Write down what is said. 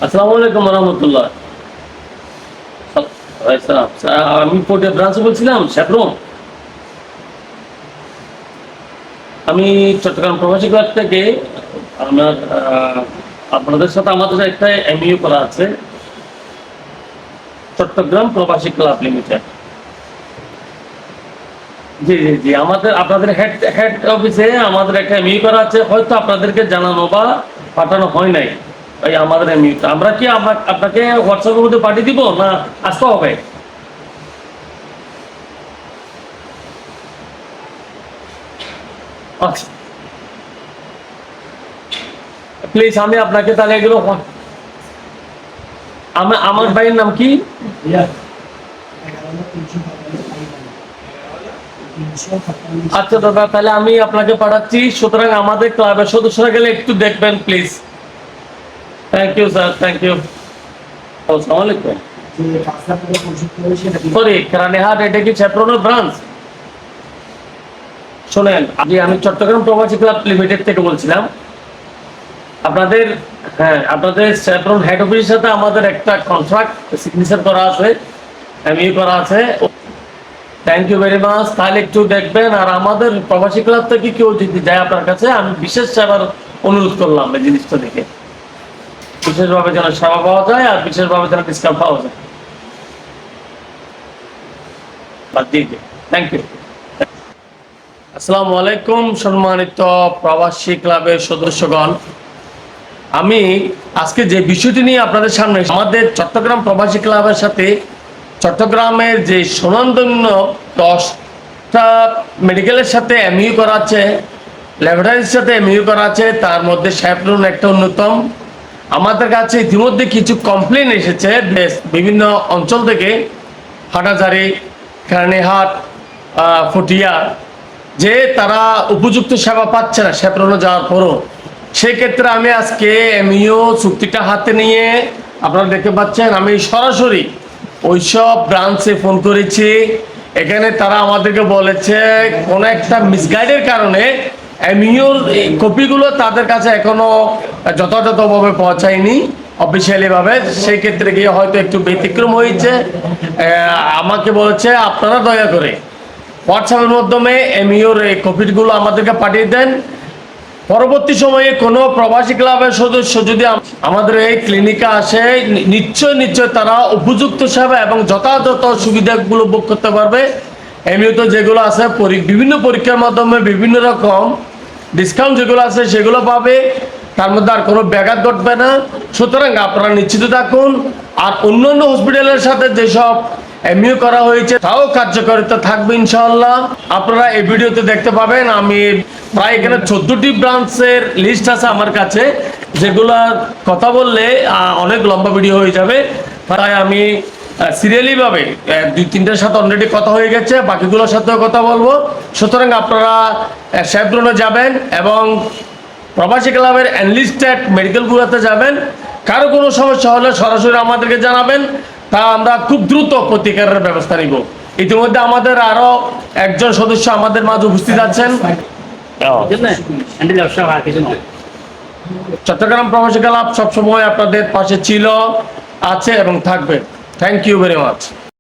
আসসালামু আলাইকুম রহমতুল্লাহ। আমি পোর্টের ব্রাঞ্চে বলছিলাম স্যাপ্রন। আমি চট্টগ্রাম প্রবাসী ক্লাব থেকে আমার আপনাদের সাথে আমাদের একটা এমইউ করা আছে, চট্টগ্রাম প্রবাসী ক্লাব লিমিটেড। জি জি জি, আমাদের আপনাদের হেড হেড অফিসে আমাদের একটা এমইউ করা আছে, হয়তো আপনাদেরকে জানানো বা পাঠানো হয় নাই। ওই আমাদের এমইউটা আমরা কি আপনাকে হোয়াটসঅ্যাপের মধ্যে পাঠিয়ে দিব না আসতে হবে? আচ্ছা, প্লিজ আমি আপনাকে তাহলে এগুলো আমার ভাইয়ের নাম কি? আচ্ছা দাদা, তাহলে আমি আপনাকে পাঠাচ্ছি। সুতরাং আমাদের ক্লাবের সদস্যরা গেলে একটু দেখবেন please. Thank you sir, thank you. আসসালামু আলাইকুম। সরি, কেরানীহাট, এটা কি চ্যাপ্রনের ব্রাঞ্চ? শোনেন, আমি চট্টগ্রাম প্রবাসী ক্লাব লিমিটেড থেকে বলছিলাম। আপনাদের, হ্যাঁ, আপনাদের চ্যাপ্রন হেড অফিসের সাথে আমাদের একটা কন্ট্রাক্ট সিগনেচার করা আছে, এমইউ করা আছে। Thank you very much. তাহলে একটু দেখবেন। আর আমাদের প্রবাসী ক্লাব থেকে কেউ যদি যায় আপনার কাছে, আমি বিশেষ সেবার অনুরোধ করলাম এই জিনিসটা দেখে, বিশেষভাবে যেন সেবা পাওয়া যায় আর বিশেষভাবে যেন ডিসকাউন্ট পাওয়া যায়। Thank you. আসসালামু আলাইকুম সম্মানিত প্রবাসী ক্লাবের সদস্যগণ। আমি আজকে যে বিষয়টি নিয়ে আপনাদের সামনে, আমাদের চট্টগ্রাম প্রবাসী ক্লাবের সাথে চট্টগ্রামের যে সুনামধন্য 10টা মেডিকেলের সাথে এমইউ করা আছে, ল্যাবরেটরির সাথে এমইউ করা আছে, তার মধ্যে স্যাপ্রন একটা অন্যতম। আমাদের কাছে ইতিমধ্যে কিছু কমপ্লেন এসেছে বিভিন্ন অঞ্চল থেকে, হাটাজারি, কেরানীহাট, ফটিয়া, যে তারা উপযুক্ত সেবা পাচ্ছে না স্যাপ্রনে যাওয়ার পরও। সেক্ষেত্রে আমি আজকে এমইউ চুক্তিটা হাতে নিয়ে, আপনারা দেখতে পাচ্ছেন, আমি সরাসরি ওইসব ব্রাঞ্চে ফোন করেছি। এখানে তারা আমাদেরকে বলেছে কোনো একটা মিসগাইডের কারণে এমইউর কপিগুলো তাদের কাছে এখনো যথাযথভাবে পৌঁছায়নি অফিসিয়ালি ভাবে। সেই ক্ষেত্রে গিয়ে হয়তো একটু ব্যতিক্রম হয়েছে। আমাকে বলেছে আপনারা দয়া করে হোয়াটসঅ্যাপের মাধ্যমে এমইউর এই কপিগুলো আমাদেরকে পাঠিয়ে দেন। পরবর্তী সময়ে কোনো প্রবাসী ক্লাবের সদস্য যদি আমাদের এই ক্লিনিকে আসে, নিশ্চয় তারা উপযুক্ত সেবা এবং যথাযথ সুবিধাগুলো ভোগ করতে পারবে। এমনিতে যেগুলো আছে বিভিন্ন পরীক্ষার মাধ্যমে বিভিন্ন রকম ডিসকাউন্ট যেগুলো আছে সেগুলো পাবে, তার মধ্যে আর কোনো ব্যাঘাত ঘটবে না। সুতরাং আপনারা নিশ্চিত থাকুন। আর অন্যান্য হসপিটালের সাথে যেসব এমইউ করা হয়েছে তাও কার্যকারিতা থাকবে ইনশাআল্লাহ। আপনারা এই ভিডিওতে দেখতে পাবেন আমি প্রায় এখানে 14টি ব্রাঞ্চের লিস্ট আছে আমার কাছে, যেগুলার কথা বললে অনেক লম্বা ভিডিও হয়ে যাবে। তাই আমি সিরিয়ালি ভাবে 2-3টার সাথে অলরেডি কথা হয়ে গেছে, বাকিগুলোর সাথেও কথা বলবো। সুতরাং আপনারা স্যাপ্রনে যাবেন এবং প্রবাসী ক্লাবের এনলিস্টেড মেডিকেলগুলোতে যাবেন। কারো কোনো সমস্যা হলে সরাসরি আমাদেরকে জানাবেন, তা আমরা খুব দ্রুত প্রতিকারের ব্যবস্থা নিব। ইতিমধ্যে আমাদের আরো একজন সদস্য আমাদের মাঝে উপস্থিত আছেন। চট্টগ্রাম প্রবাসী ক্লাব সবসময় আপনাদের পাশে ছিল, আছে এবং থাকবে। Thank you very much.